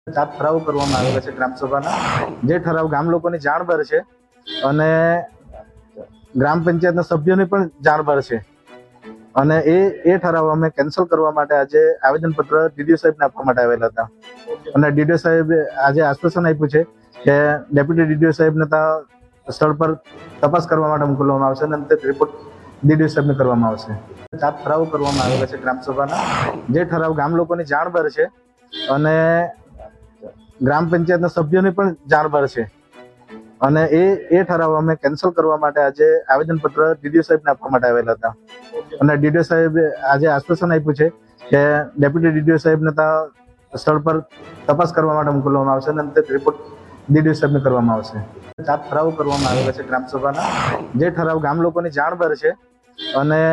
7 ઠરાવો કરવામાં આવેલા છે ગ્રામસભાના, જે ઠરાવ ગામ લોકોની જાણ બહાર છે અને ગ્રામ પંચાયતના સભ્યોની પણ જાણ બહાર છે અને એ ઠરાવ અમે કેન્સલ કરવા માટે આજે આવેદનપત્ર ડીડીઓ સાહેબને આપવા માટે આવેલા હતા અને ડીડીઓ સાહેબ આજે આશ્વાસન આપ્યું છે કે ડેપ્યુટી ડીડીઓ સાહેબને ત્યાં સ્થળ પર તપાસ કરવા માટે મોકલવામાં આવશે અને તે રિપોર્ટ ડીડીઓ સાહેબને કરવામાં આવશે. 7 ઠરાવો કરવામાં આવેલા છે ગ્રામસભાના, જે ઠરાવ ગામ લોકોની જાણ બહાર છે અને ગ્રામ પંચાયતના સભ્યોની પણ જાણ બહાર છે અને એ ઠરાવ અમે કેન્સલ કરવા માટે આજે આવેદનપત્ર ડીડીઓ સાહેબને આપવા માટે આવેલા હતા અને ડીડીઓ સાહેબ આજે આશ્વાસન આપ્યું છે કે ડેપ્યુટી ડીડીઓ સાહેબને ત્યાં સ્થળ પર તપાસ કરવા માટે મોકલવામાં આવશે અને તે રિપોર્ટ ડીડીઓ સાહેબને કરવામાં આવશે. 7 ઠરાવો કરવામાં આવેલા છે ગ્રામસભાના, જે ઠરાવ ગામ લોકોની જાણ બહાર છે અને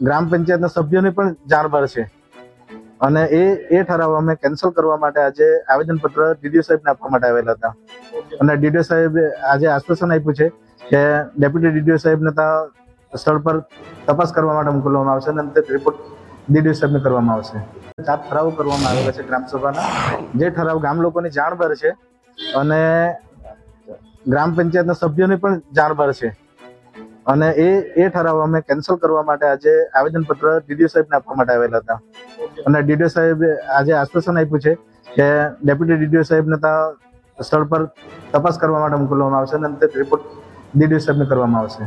ગ્રામ પંચાયતના સભ્યોની પણ જાણ બહાર છે અને એ ઠરાવ અમે કેન્સલ કરવા માટે આજે આવેદનપત્ર ડીડીઓ સાહેબને આપવા માટે આવેલા હતા અને ડીડીઓ સાહેબ આજે આશ્વાસન આપ્યું છે કે ડેપ્યુટી ડીડીઓ સાહેબને ત્યાં સ્થળ પર તપાસ કરવા માટે મોકલવામાં આવશે અને તે રિપોર્ટ ડીડીઓ સાહેબને કરવામાં આવશે. 7 ઠરાવો કરવામાં આવેલા છે ગ્રામસભાના, જે ઠરાવ ગામ લોકોની જાણ બહાર છે અને ગ્રામ પંચાયતના સભ્યોની પણ જાણ બહાર છે અને એ ઠરાવ અમે કેન્સલ કરવા માટે આજે આવેદનપત્ર ડીડીઓ સાહેબને આપવા માટે આવેલા હતા અને ડીડીઓ સાહેબ આજે આશ્વાસન આપ્યું છે કે ડેપ્યુટી ડીડીઓ સાહેબને ત્યાં સ્થળ પર તપાસ કરવા માટે મોકલવામાં આવશે અને તે રિપોર્ટ ડીડીઓ સાહેબને કરવામાં આવશે.